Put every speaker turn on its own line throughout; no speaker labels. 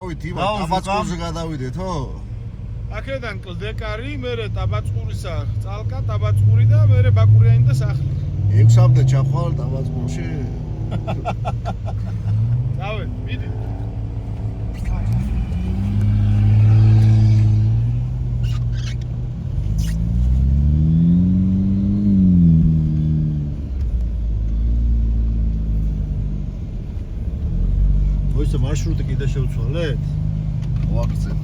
ტაბაწყურზე გადავიდეთო?
აქედან კლდეკარი, მერე ტაბაწყურისა წალკა, ტაბაწყური და მერე ბაკურიანი და სახლი.
6-მდე ჩახვალ ტაბაწყურში.
დავე, მიდი.
მოიცა მარშრუტი კიდე შევცვალეთ? ვაგზეთ.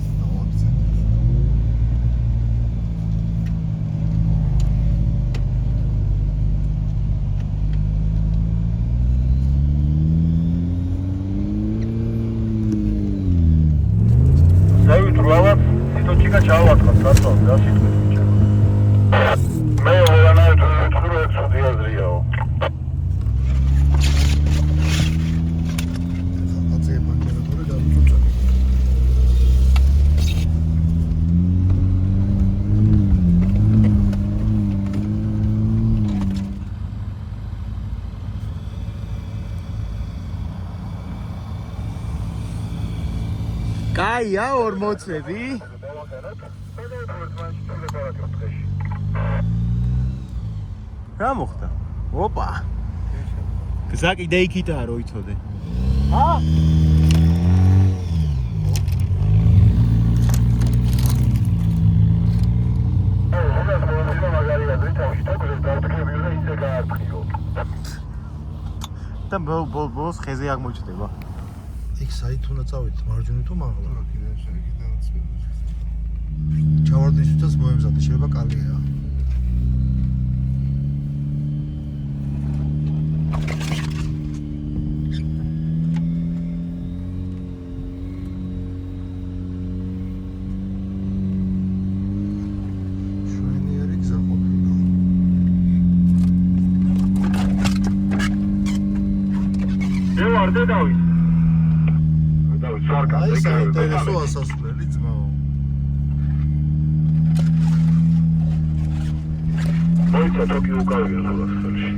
Лават, источника чаватха, сатва, да ситყვი. მე ვერანაირ ვიტყვი ცუდი აზრიაო.
ხალხაზე პანკერატორი დავუწუწა.
კაია 40-ები.
რა მოხდა? ოპა. გზა კიდე იქითაა რო იცოდე.
ჰა?
და ბოლოს ხეზე აღმოჩნდება.
იქ საით უნდა წავიდეთ, მარჯვნივ თუ მაღლა? ჩავარდნისთვისაც მოემზადე, შეიძლება კალია. შვენიერი გზა ყოფილა.
ვარ დავით.
აი საინტერესო ასასვლელი ძმაო.
მოიცა თოკი უკავია ხოლმე.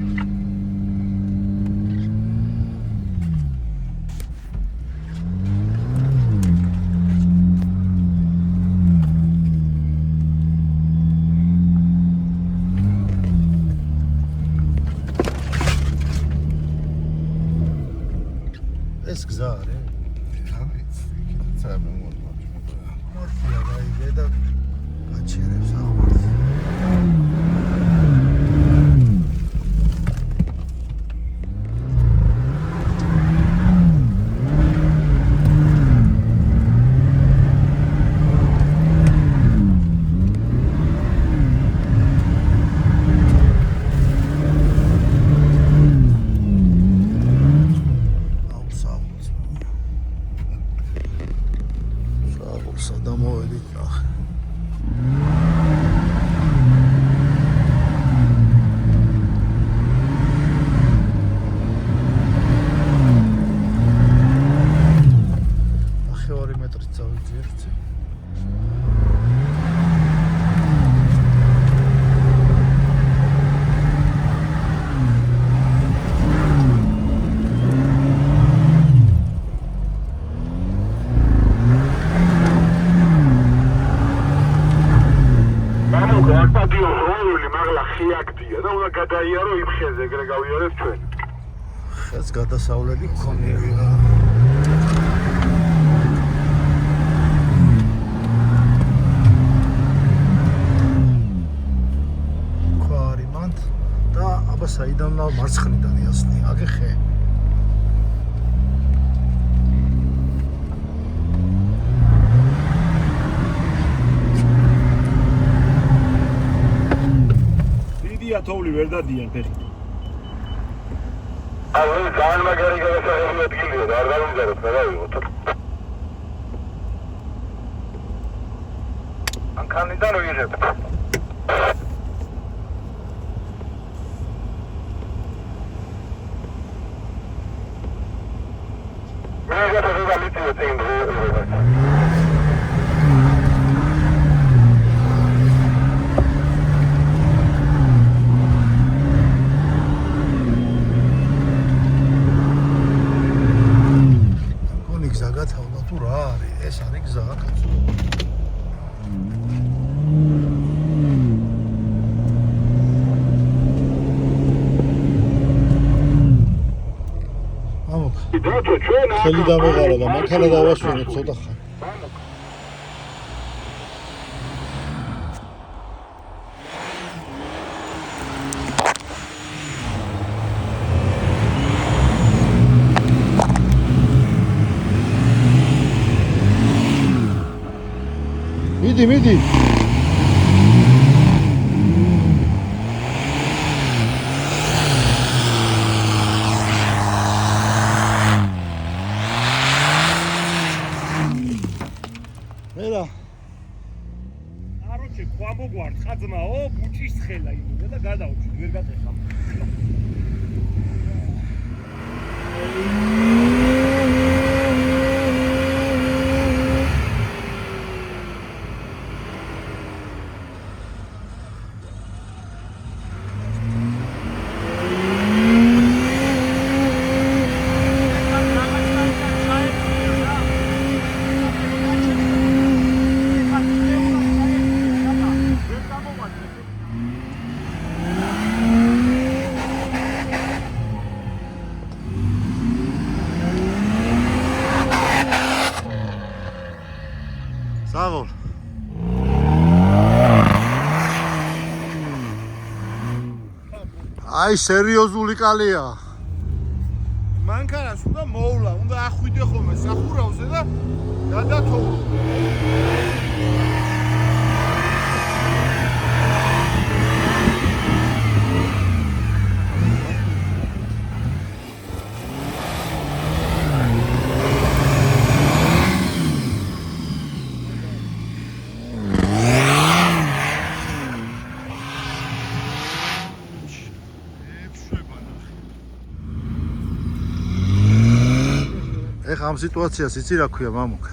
ეს გზა არის? მორფია გაიგე და გაჩერებს აღბარს. გადაიარო იმ ხეზე, ეგრე გავიარეთ ჩვენ. ხეს გადასავლელი გქონია. ქვარიმანთ და აბა საიდან მარცხნიდან იასნი, აგე ხე.
თოვლი ვერ დადიან ფეხით.
აი, ძალიან მაგარი გადასაღები ადგილია და არ დავიზაროთ, მე დავიღოთ. ანკანიდან ვიღებ. მე გადავიღე წინ.
გზაგათავდა თუ რა არის? ბატო ჩვენ
ხელი დამეღარა და მანქანა დავასვენებ ცოტა ხანი. მიდი. მერა
აროჩე ქვა მოგვართ ხაძმაო ბუჭის ხელა იმუდა და გადაუჩით ვერ გაწეხა
საღოლ აი სერიოზული კალია
მანქანას უნდა მოვლა, უნდა ახვიდე ხოლმე სახურავზე და გადათოვო.
ეხა ამ სიტუაციას იცი რა ქვია მამუკ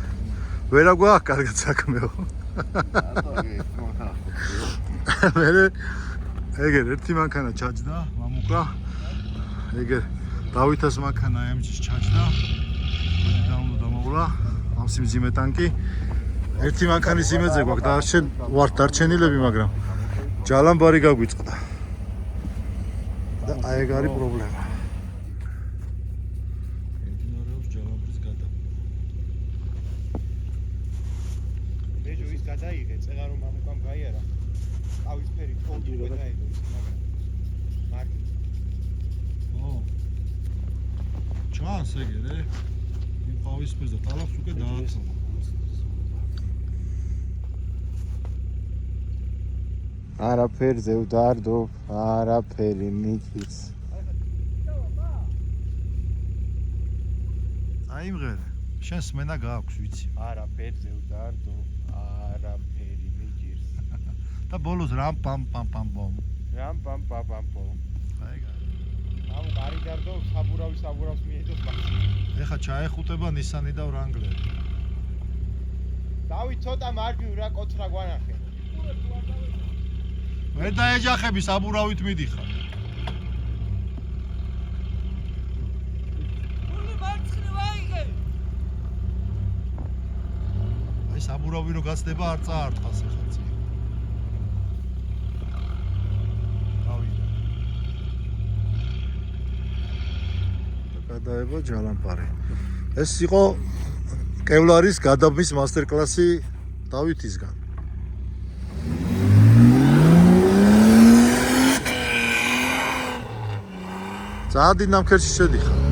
ვერა გვაქვს კარგად საქმეო მერე ეგერ ერთი მანქანა ჩაჯდა მამუკა ეგერ დავითას მანქანა AMG-ს ჩაჯდა და უნდა დამოვლა ამ სიმძიმე ტანკი ერთი მანქანის იმედზე გვაქვს ვართ დარჩენილები მაგრამ ჯალამბარი გაგვიწყდა და აი ეგ არის პრობლემა
გადაიღე წეღა რომ მამუკამ გაიარა ყავისფერი თოლი გადაიღო ის მაგრამ მარკი
ო ჩანს ეგერე იმ ყავისფერს და ტალახს უკვე დააცო არაფერზე ვდარდო არაფერი მიქის აიმღერე შენ სმენა გააქვს ვიცი
არაფერზე ვდარდო არაფერი მიჯირს
და ბოლოს რამ პამ პამ პამ ბომ
რამ პამ პამ პამ ბომ
აიგა
ამ გარი დარდო საბურავს მიეძოს მაგ
ეხა ჩაეხუტება ნისანი და ვრანგლერი
დავით ცოტა მარჯვნივ რა კოცრა გვანახე
ვერ დაეჯახები საბურავით მიდიხარ საბურავი რო გაცდება არ წაარტყას ეხლა წინ. გავიდა. და გადაება ჯალამპარი. ეს იყო კევლარის გადაბმის მასტერკლასი დავითისგან. ძალიან დიდ ნამქერში შედიხარ.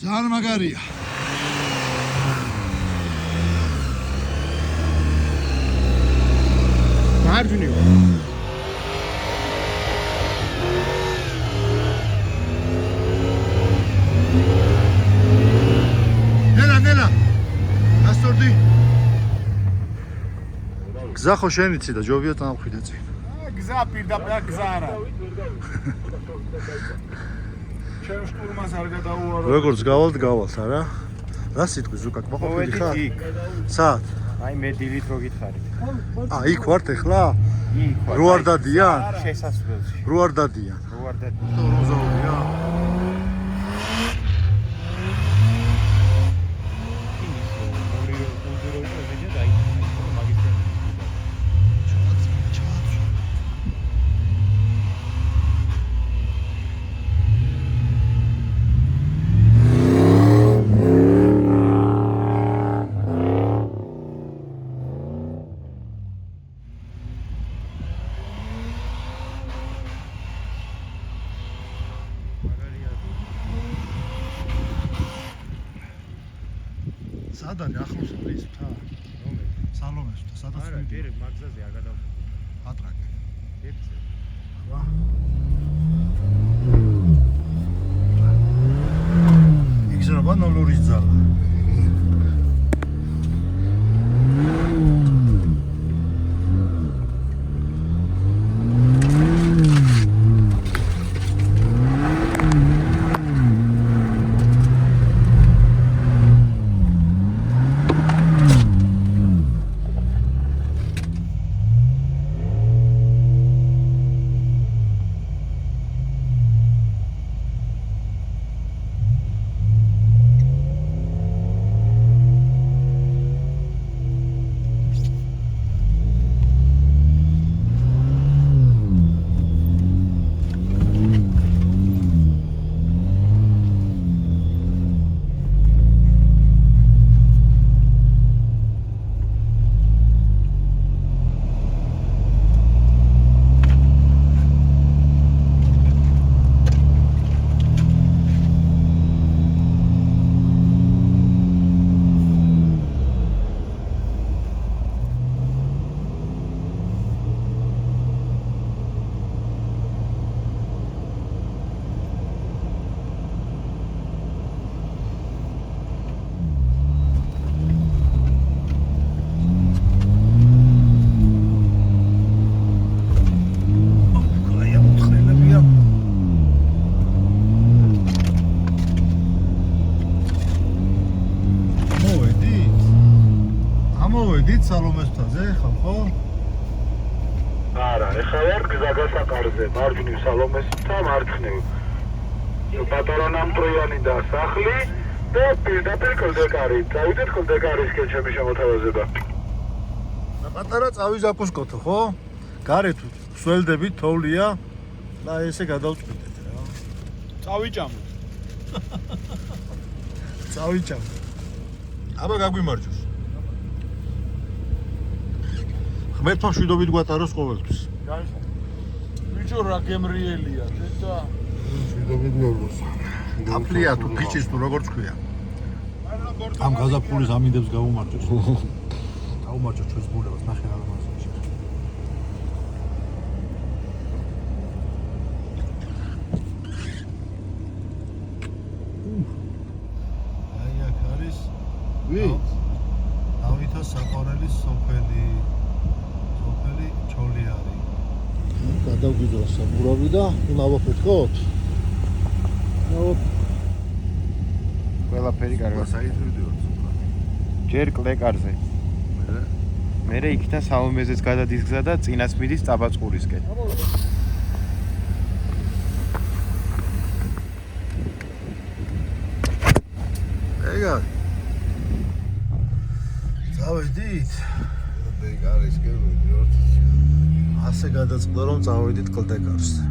ძალიან მაგარია. მარჯვნივ. ნელა. ასტორდი. გზა ხო შენ იცი და ჯობია წამხვიდე წინ.
გზა პირდაპირ გზა არა. ჩემ შტურმას არ გადაუარო.
როგორც გავალთ, არა? რა სიტყვის ზუკა ყოფილი ხარ?
იქ.
საათ?
აი მე დილით რო გითხარით.
იქ ვართ ახლა?
იქ ვარ.
რო არ დადიან?
შესასვლელში.
რო არ დადიან?
რო არ დადიან.
როზაურია. სადარი ახლოს არის მთა? სალომეს მთა, სადაც
არა, ჯერ მაგზაზე არ გადავ.
ატრაკე.
ეცე.
იგზნობა ნოლურის ძალა. სალომეს მთაზე ხარ ხო?
არა, ეხლა ვარ გზაგასაყარზე, მარჯვნივ სალომეს მთა, მარცხნივ პატარა ნამტროიანი და სახლი და პირდაპირ კლდეკარი. წავიდეთ კლდეკარისკენ ჩემი შემოთავაზება.
პატარა წავი ზაპუსკოთო ხო? გარეთ სველდებით თოვლია და ესე გადავწყვიტეთ რა.
წავიჭამოთ.
წავიჭამოთ. აბა გაგვიმარჯოს. ღმერთმა მშვიდობით გვატაროს ყოველთვის.
ბიჭო რა გემრიელია, თეთა.
მშვიდობით მეუბნოს.
აფლია თუ ფიჭის თუ როგორც ქვია. ამ გაზაფხულის ამინდებს გავუმარჯოს. დაუმარჯოს ჩვენს ბუნებას, ნახე რა მასში. აი აქ არის ვით? დავითას საყვარელის სოფელი. სოფელი ჩოლიარი. გადავგიძრა საბურავი და ნავაფეთქოთ.
ყველაფერი კარგად.
საერთოდ
ჯერ კლდეკარზე. მერე იქიდან სალომეზეც გადადის გზა და წინაც მიდის წაბაწყურისკენ.
ეგა. წავედით.
კლდეკარისკენ მიდიოთ.
ასე გადაწყდა რომ წავედით კლდეკარზე.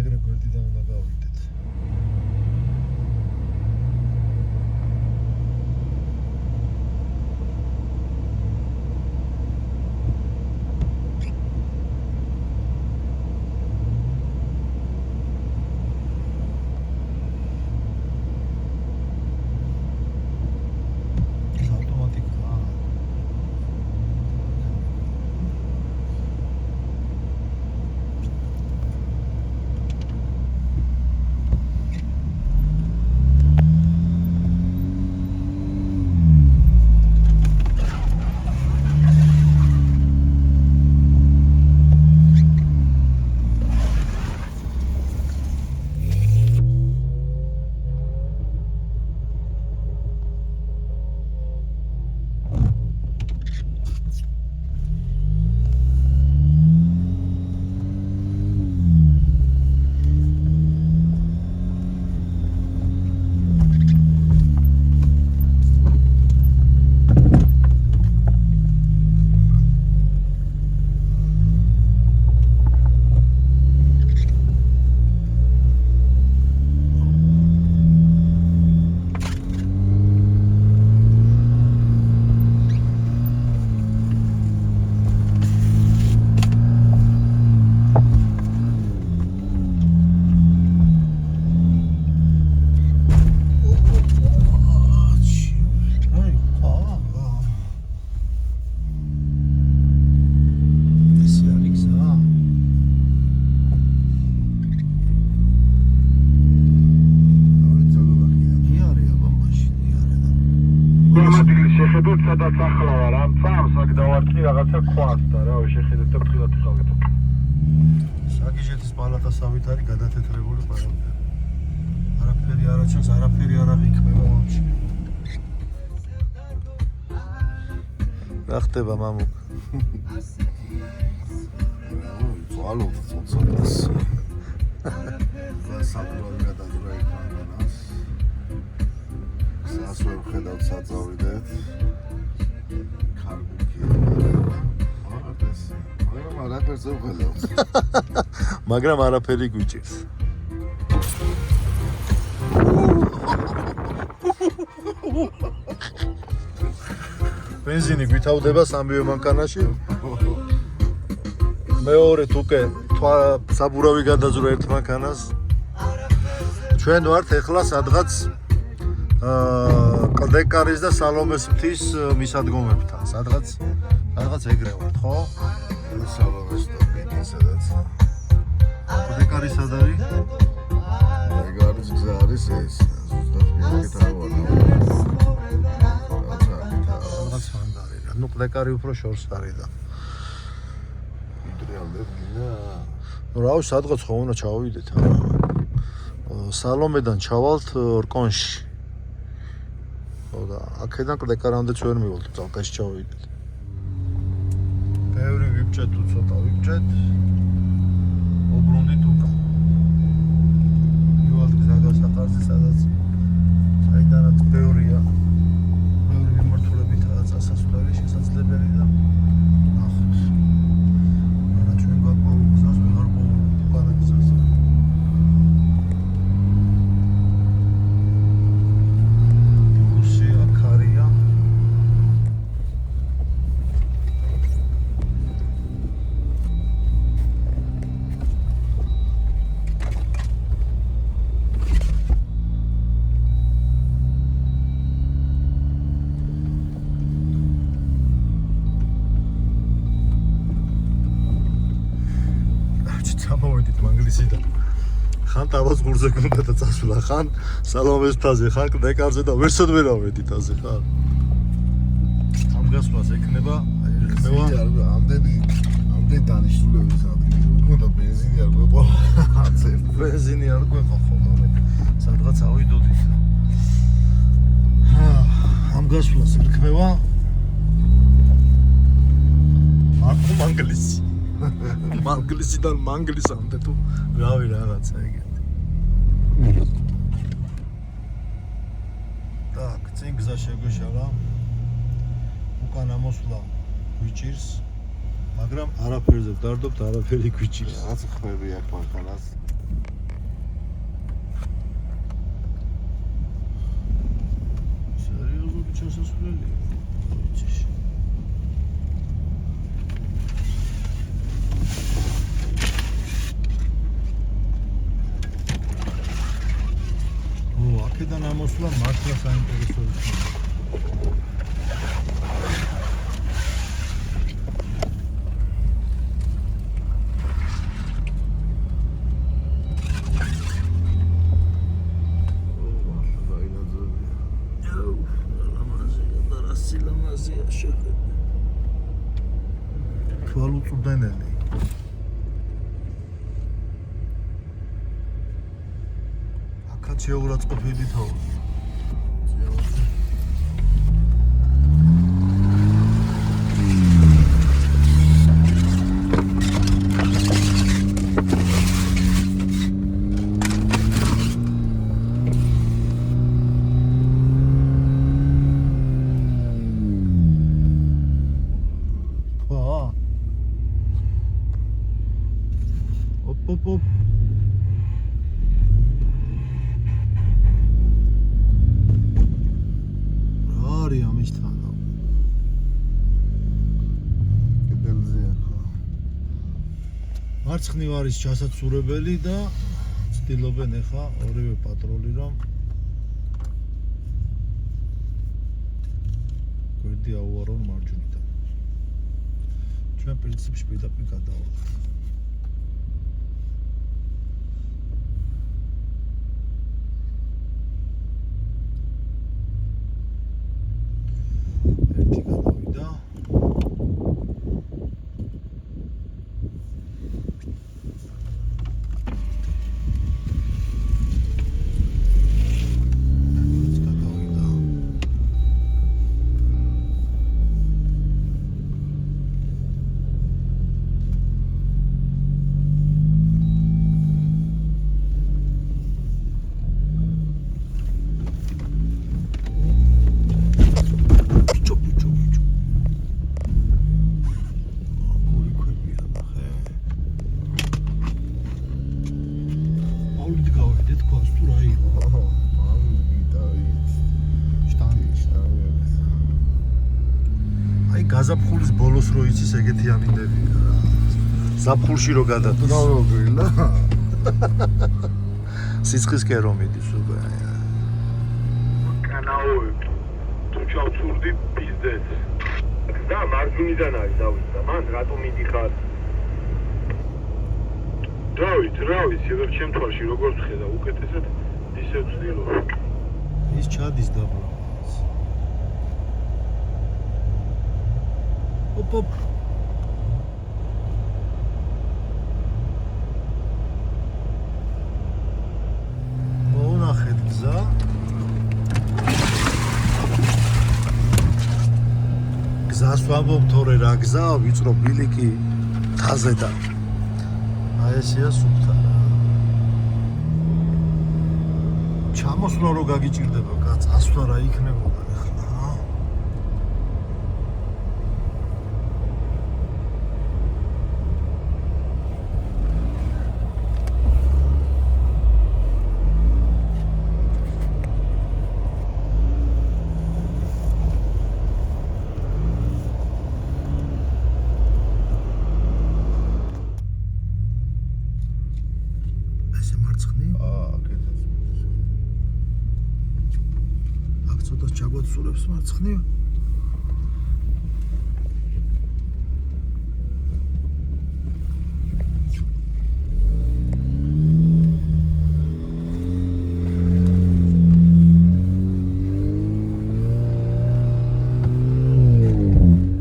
ეგრე გვერდიდან უნდა გავიდეთ.
შეხედოთ სადაც ახლა ვარ ამ წამს აქ დავარქი რაღაცა ქვას და რა შეხედეთ და ფრთხილად ვიყავით.
საგიჟეთის პალატასავით არის გადათეთრებული ყველაფერი. არაფერი არ აჩენს, არაფერი არ აღიქმება ვაფშე. რა ხდება მამუკ?
ზვალო ცოტას. გასაკვლავი გადაძრა იქანას. სასვებ ხედავთ საწავიდეთ. კარგი. მაგრამ არაფერს ვხედავთ.
მაგრამ არაფერი გვიჭირს. бенზინი გვითავდება სამივე მანქანაში. მეორეთ უკვე საბურავი გადაძვრა ერთ მანქანას. ჩვენ ვართ ეხლა სადღაც კლდეკარის და სალომეს მთის მისადგომებთან. სადღაც ეგრე ვართ, ხო?
სალომეს და პიტი სადაც.
კლდეკარი სად არის?
ეგარის გზა არის ეს. ზუსტად მიგეთ ავანა.
ნუ კლდეკარი უფრო შორს არის და
იტრიალებ გინა.
ნუ რა ვიცი სადღაც ხო უნდა ჩავიდეთ. სალომედან ჩავალთ რკონში. ხო და აქედან კლდეკარამდეც ვერ მივალთ, ძალკაში ჩავიდეთ. ბევრი ვიბჭეთ თუ ცოტა ვიბჭეთ. უბრუნდით უკან. მივალთ გზაგასახარზე, სადაც საიდანაც ბევრია. ბევრი მიმართულებითაა წასასვლელი შესაძლებელი და ნახოთ. არა ჩვენ გაყვავ გზას, ვეღარ ყოლა გზას. რუსია, ქარია. ჩამოვედით მანგლისიდან. ხან ტაბაწყურზე გქონდა და წასვლა, ხან სალომეს მთაზე, ხან კლდეკარზე და ვერსად ვერ ავედით აზე ხარ. ამ გასვლას ექნება,
ამდენი დანიშნულების ადგილი უკმოდა бенზინი არ გვეყვა.
бенზინი არ გვეყვა ხო მომე. სადღაც ავიდოდით. ამ გასვლას ექნება აკუ მანგლისი. მანგლისიდან მანგლისამდე თუ რავი რაღაცა ეგეთი. так, წინ გზა შეგვეშალა. უკან ამოსვლა გვიჭირს, მაგრამ არაფერზე ვდარდობთ, არაფერი გვიჭირს.
რაც ხმები აქ მანქანას.
ჩასასვლელი. აქედან ამოსვლა მართლა საინტერესოა. თვალუწვდენელი. აქაცია ურაცხყოფილითო. Op. Rari amishthana. Kedelzea kha. მარცხნივ არის ჩასაცურებელი და ცდილობენ ახლა ორივე პატრული რომ გვერდი აუარონ მარჯვნიდან. ჩვენ პრინციპში პირდაპირ გადავალთ. ერთი გადავიდა. გაზაფხულის ბოლოს რო იცის ეგეთი ამინდებია რა. ზაფხულში რო გადადის.
ნავრობილა.
სიცხისკენ რომ მიდის უკვე.
კანაოი. თუ ჩავწურდი პიზდეთ. და მარჯვნიდან არის დავიდა. მან რატომ მიდიხარ? დავით, რა ვიცი, ვერ ჩემ თვალში როგორც ხედა უკეთესად ისე ვცდილობ.
ის ჩადის დაბლა. Op. მოუნახეთ გზა. გზას ვამბობ თორე რა გზაა, ვიწრო ბილიკი თაზედან. აი ესეა სუფთა. ჩამოსვლა რო გაგიჭირდება კაც, ასვლა რა იქნებოდა ახლა. ცოტა ჩაგვაცურებს მარცხნივ.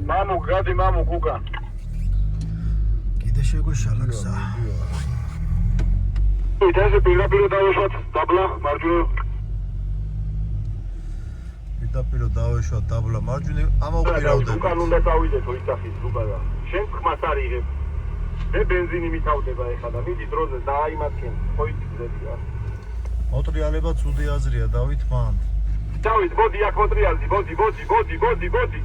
მამუ, გადი მამუ გუგა.
კიდე შეგვეშალა გზა.
იტაზე პირდაპირ დავეშვათ დაბლა მარჯვნივ.
პირდაპირ დავეშვა დაბლა მარჯვნივ, ამოვყირავდები.
უკან უნდა წავიდეთ ოიცახის ზუგადა. შენ ხმას არიღებ. მე ბენზინი მითავდება ეხლა და მიდი დროზე დააიმატკენ. ხოით გზებია.
მოტრიალება ცუდი აზრია დავით მან.
დავით, მოდი აქ მოტრიალდი, მოდი.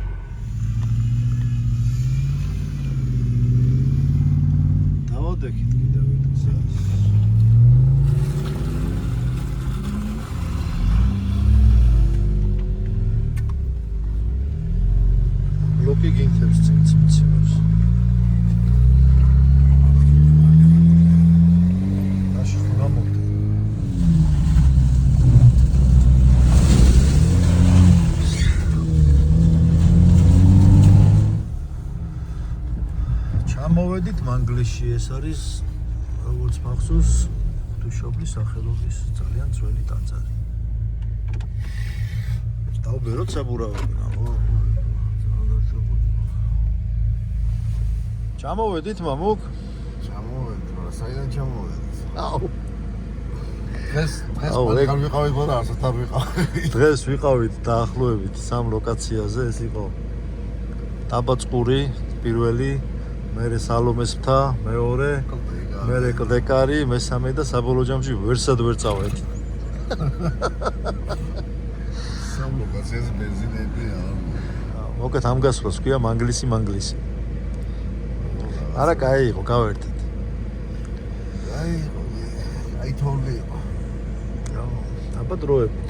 დავადექით კიდევ ერთ გზას. ინგლისში ეს არის როგორც მახსოვს ღვთისმშობლის სახელობის ძალიან ძველი ტაძარი. დავბეროთ საბურავებია. ჩამოვედით მამუკ?
ჩამოვედი, მაგრამ საიდან ჩამოვედით?
აუ.
დღეს ვიყავით, მაგრამ არასოდეს არ ვიყავით.
დღეს ვიყავით დაახლოებით 3 ლოკაციაზე, ეს იყო ტაბაწყური პირველი, მერე სალომეს მთა, მეორე, მერე კლდეკარი, მესამე და საბოლოო ჯამში ვერსად ვერ წავედ.
სამ ლოკაციაზე ბენზინები არ.
მოკეთ ამ გასვლას ქვია მანგლისი. არა, კაი იყო, გავერთეთ.
აი თორლი იყო.
აბა დროებით.